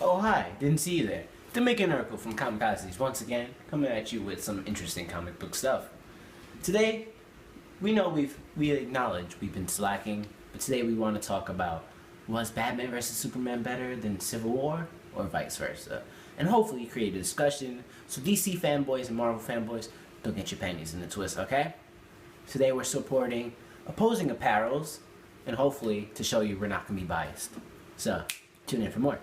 Oh hi, didn't see you there. The Making Urkel from ComiKazees once again coming at you with some interesting comic book stuff. Today, we acknowledge we've been slacking, but today we want to talk about, was Batman vs Superman better than Civil War or vice versa? And hopefully create a discussion so DC fanboys and Marvel fanboys don't get your panties in the twist, okay? Today we're supporting opposing apparels and hopefully to show you we're not going to be biased. So, tune in for more.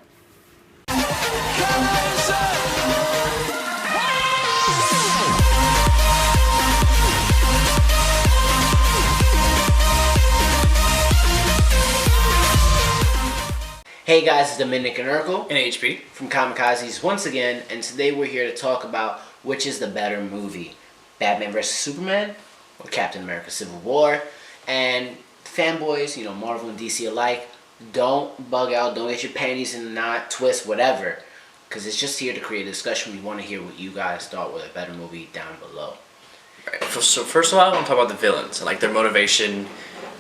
Hey guys, it's Dominic and Urkel and HP from ComiKazees once again, and today we're here to talk about which is the better movie, Batman vs Superman or Captain America Civil War. And fanboys, Marvel and DC alike, don't bug out, don't get your panties in a knot, twist, whatever, because it's just here to create a discussion. We want to hear what you guys thought was a better movie down below. Right. So first of all, I want to talk about the villains and like their motivation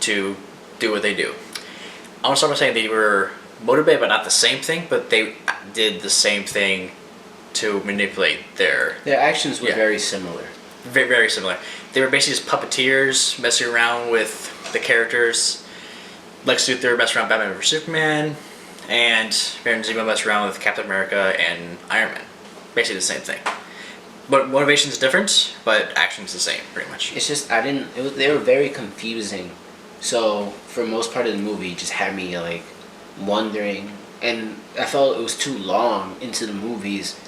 to do what they do. I want to start by saying they were motivated by not the same thing, but they did the same thing to manipulate their actions were very similar. Very, very similar. They were basically just puppeteers messing around with the characters. Lex Luthor messed around Batman vs Superman, and Baron Zemo messed around with Captain America and Iron Man. Basically the same thing. But motivation's different, but action's the same, pretty much. It's just, they were very confusing. So, for most part of the movie, it just had me, wondering. And I felt it was too long into the movies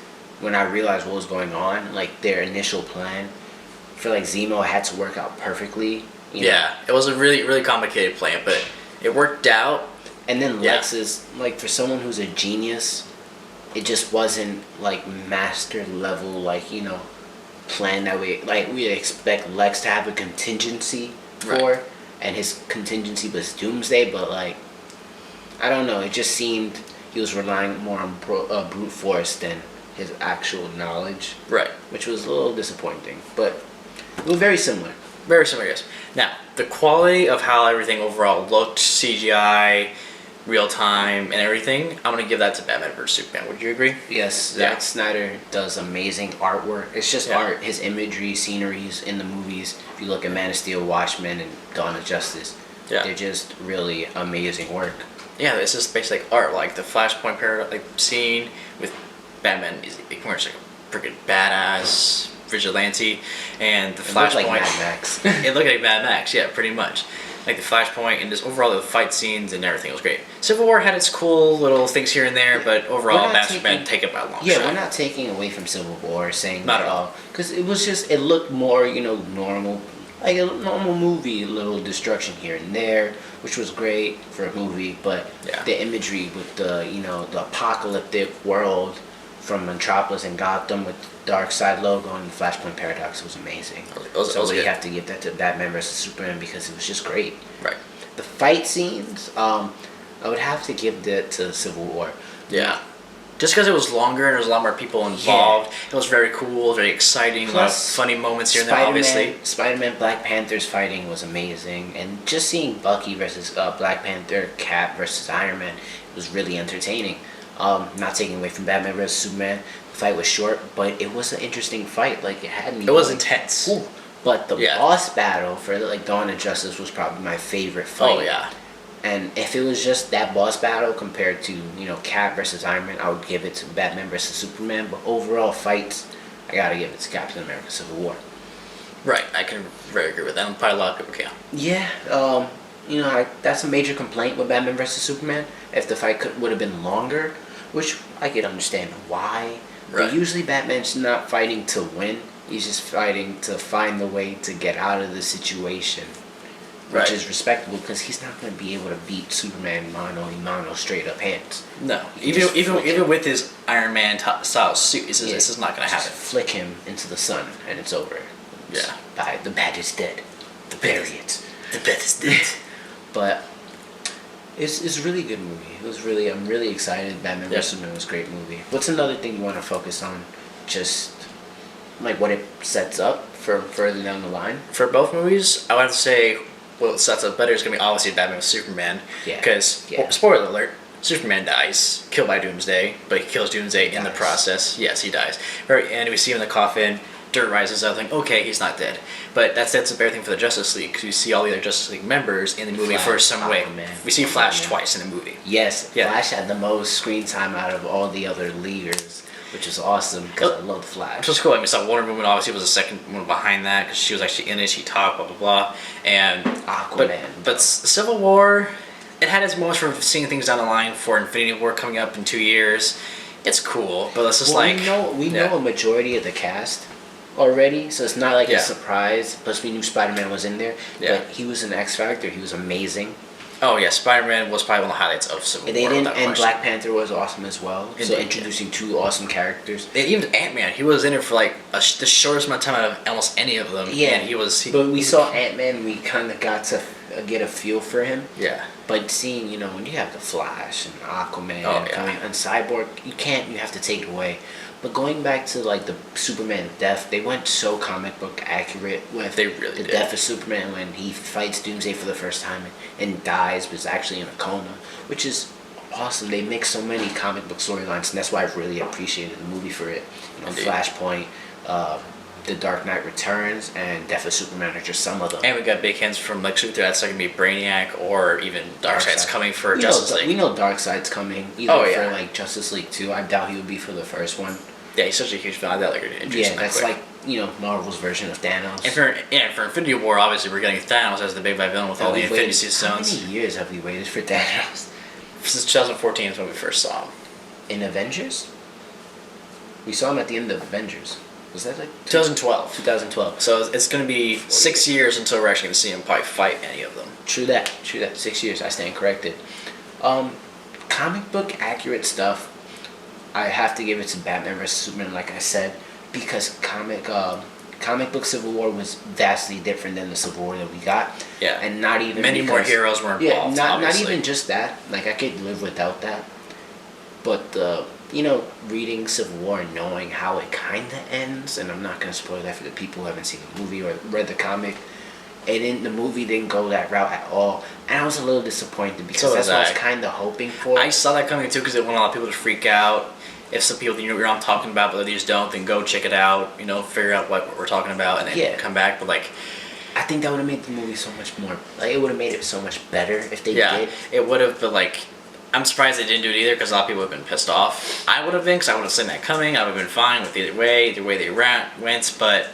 when I realized what was going on. Like, their initial plan. I feel like Zemo had to work out perfectly. Yeah, it was a really, really complicated plan, but it worked out. And then Lex's, for someone who's a genius, it just wasn't, master level, plan that we expect Lex to have a contingency for. Right. And his contingency was Doomsday, but, I don't know, it just seemed he was relying more on brute force than his actual knowledge. Right. Which was a little disappointing, but it was very similar. Very similar, yes. Now, the quality of how everything overall looked, CGI, real time, and everything, I'm going to give that to Batman vs Superman. Would you agree? Yes, Zack Snyder does amazing artwork. It's just art, his imagery, sceneries in the movies. If you look at Man of Steel, Watchmen, and Dawn of Justice, they're just really amazing work. Yeah, it's just basically art, like the Flashpoint scene with Batman. He's like a freaking badass vigilante, and the Flashpoint. It looked like Mad Max. It looked like Mad Max, yeah, pretty much. Like the Flashpoint and just overall the fight scenes and everything was great. Civil War had its cool little things here and there, but overall, Batman take it by a long shot. We're not taking away from Civil War, saying not at all, because it was just, it looked more, normal, like a normal movie, a little destruction here and there, which was great for a movie, but the imagery with the, the apocalyptic world from Metropolis and Gotham with the Darkseid logo and the Flashpoint Paradox was amazing. So we have to give that to Batman vs Superman because it was just great. Right. The fight scenes, I would have to give that to Civil War. Yeah. Just because it was longer and there was a lot more people involved, it was very cool, very exciting, a lot of funny moments here and there, obviously. Spider-Man, Black Panther's fighting was amazing, and just seeing Bucky versus Black Panther, Cap versus Iron Man was really entertaining. Not taking away from Batman vs Superman, the fight was short, but it was an interesting fight. It had me. It was intense. Ooh. But the boss battle for Dawn of Justice was probably my favorite fight. Oh yeah. And if it was just that boss battle compared to Cap versus Iron Man, I would give it to Batman versus Superman. But overall fights, I gotta give it to Captain America Civil War. Right, I can very agree with that. And probably a lot of people can. Yeah, that's a major complaint with Batman vs Superman. If the fight would have been longer, which I could understand why. Right. But usually Batman's not fighting to win. He's just fighting to find the way to get out of the situation. Which is respectable because he's not going to be able to beat Superman mano straight up hands. No, even with his Iron Man style suit, this is not going to happen. Flick him into the sun and it's over. The bat is dead. Bury it. The bat is dead. But it's a really good movie. I'm really excited. Batman vs Superman was a great movie. What's another thing you want to focus on? Just what it sets up for further down the line. For both movies, I would have to say what sets up better is going to be obviously Batman vs Superman. Yeah. Because spoiler alert, Superman dies, killed by Doomsday, but he kills Doomsday in the process. Yes, he dies. Very end, we see him in the coffin. Dirt rises up, like, okay, he's not dead. But that sets up everything for the Justice League, because we see all the other Justice League members in the movie Flash, for some way. Aquaman, We see Flash Aquaman. twice in the movie. Yes, Yeah. Flash had the most screen time out of all the other leaders, which is awesome because I love Flash. Which was cool. I mean, saw Wonder Woman obviously was the second one behind that, because she was actually in it, she talked, blah, blah, blah. And Aquaman. But Civil War, it had its moments for seeing things down the line for Infinity War coming up in 2 years. It's cool, but it's just like... we know a majority of the cast already, so it's not like Yeah. a surprise. Plus, we knew Spider-Man was in there, Yeah. but he was an X Factor. He was amazing. Oh yeah, Spider-Man was probably one of the highlights of Civil And they War. didn't, without and question. Black Panther was awesome as well. So Indeed, introducing two awesome characters. And even Ant-Man, he was in it for like the shortest amount of time out of almost any of them. Yeah, and he was. But we saw Ant-Man, we kind of got to get a feel for him. Yeah. But seeing, when you have the Flash and Aquaman Oh, yeah. and Cyborg, you have to take it away. But going back to like the Superman death, they went so comic book accurate with They really the did. death of Superman when he fights Doomsday for the first time and dies, but is actually in a coma, which is awesome. They mix so many comic book storylines, and that's why I really appreciated the movie for it. Indeed. Flashpoint, The Dark Knight Returns, and Death of Superman are just some of them. And we got big hints from Lex Luthor that's going to be Brainiac or even Darkseid's Darkseid. coming for We Justice know, League. We know Darkseid's coming, either Oh, yeah. for like Justice League 2. I doubt he would be for the first one. Yeah, he's such a huge fan. I like introducing Yeah, that that's quick. like Marvel's version of Thanos. And for Infinity War, obviously we're getting Thanos as the big bad villain with all the We've Infinity waited- Stones. How many years have we waited for Thanos? Since 2014 is when we first saw him. In Avengers? We saw him at the end of Avengers. Was that like 2012. 2012? So it's going to be 6 years until we're actually going to see him probably fight any of them. True that. 6 years. I stand corrected. Comic book accurate stuff. I have to give it to Batman vs Superman, like I said, because comic book Civil War was vastly different than the Civil War that we got. Yeah. And not even Many more heroes were involved. Yeah, not obviously. even just that. Like I could live without that. But reading Civil War and knowing how it kind of ends, and I'm not gonna spoil that for the people who haven't seen the movie or read the comic. The movie didn't go that route at all, and I was a little disappointed because So that's what I was was I. kind of hoping for. I saw that coming too because it wanted a lot of people to freak out. If some people know what I'm talking about, but others don't, then go check it out. Figure out what we're talking about, and then Yeah. come back. But like, I think that would have made the movie so much more. Like it would have made it so much better if they yeah, did. it would have. But like, I'm surprised they didn't do it either because a lot of people have been pissed off. I would have been because I would have seen that coming. I would have been fine with either way they went. But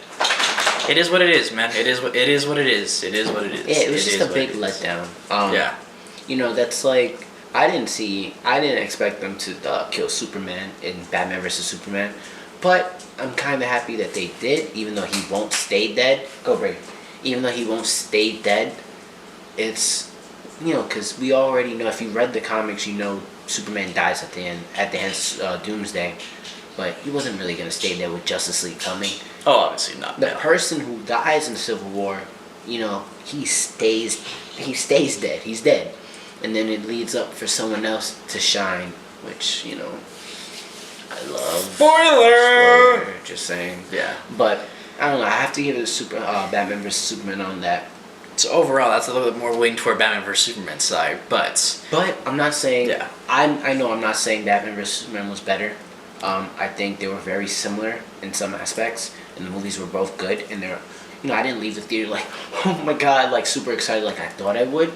it is what it is, man. It is what it is. It is what it is. Yeah, it was just is a what big it is. letdown. Yeah. That's like I didn't expect them to kill Superman in Batman vs Superman, but I'm kind of happy that they did, even though he won't stay dead. Go break. Even though he won't stay dead, it's because we already know. If you read the comics, Superman dies at the hands of Doomsday, but he wasn't really gonna stay there with Justice League coming. Oh, obviously not. The No. person who dies in Civil War, he stays dead. He's dead. And then it leads up for someone else to shine, which, I love. Spoiler! Just saying. Yeah. But, I don't know, I have to give it a Batman vs. Superman on that. So overall, that's a little bit more leaning toward Batman vs Superman side, but But I'm not saying, Yeah. I know I'm not saying Batman vs. Superman was better. I think they were very similar in some aspects, and the movies were both good, and they're, I didn't leave the theater like, oh my god, like super excited like I thought I would.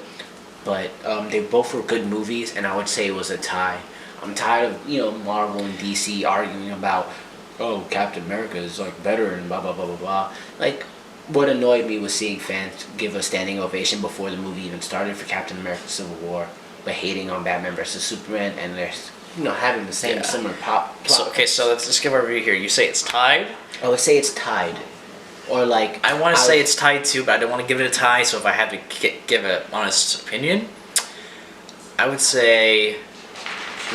But they both were good movies, and I would say it was a tie. I'm tired of Marvel and DC arguing about, oh, Captain America is like better and blah blah blah blah blah. Like, what annoyed me was seeing fans give a standing ovation before the movie even started for Captain America: Civil War, but hating on Batman vs Superman, and they're having the same Yeah. similar plot. so okay. So let's give our review here. You say it's tied. I would say it's tied, or like I want to say it's tied too, but I don't want to give it a tie. So if I had to give an honest opinion, I would say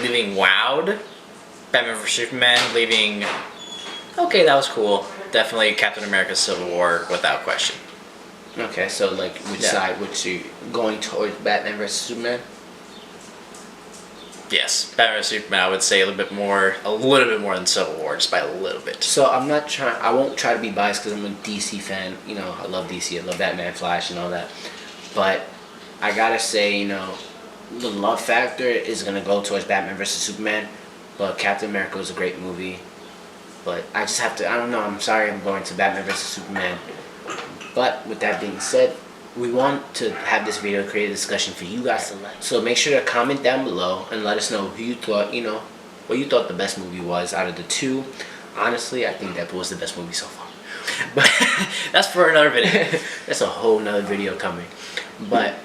leaving wowed, Batman vs Superman, leaving okay, that was cool. Definitely Captain America: Civil War without question. Okay, so like which Yeah. side? Which you going towards Batman vs Superman? Yes, Batman vs Superman. I would say a little bit more than Civil War, just by a little bit. So I won't try to be biased because I'm a DC fan. I love DC. I love Batman, Flash, and all that. But I gotta say, the love factor is gonna go towards Batman vs Superman, but Captain America was a great movie. But I just have to. I don't know. I'm sorry. I'm going to Batman vs Superman. But with that being said, we want to have this video create a discussion for you guys to like. So make sure to comment down below and let us know who you thought, what you thought the best movie was out of the two. Honestly, I think Deadpool was the best movie so far. But that's for another video. That's a whole nother video coming. But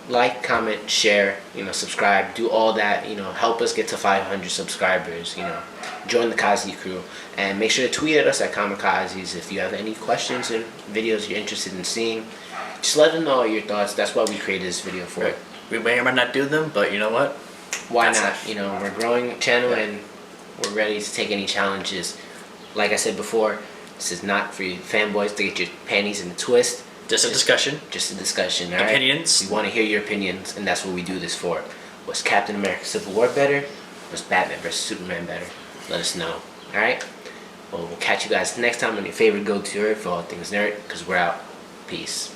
like, comment, share, subscribe, do all that. Help us get to 500 subscribers. Join the Kazees crew, and make sure to tweet at us at ComiKazees if you have any questions and videos you're interested in seeing. Just let them know your thoughts. That's why we created this video for it. We may or might not do them, but you know what? Why not? We're growing a channel and we're ready to take any challenges. Like I said before, this is not for you fanboys to get your panties in a twist. Just a discussion. Just a discussion, all right? Opinions. We want to hear your opinions, and that's what we do this for. Was Captain America Civil War better? Was Batman vs Superman better? Let us know, all right? Well, we'll catch you guys next time on your favorite go-to for all things nerd, because we're out. Peace.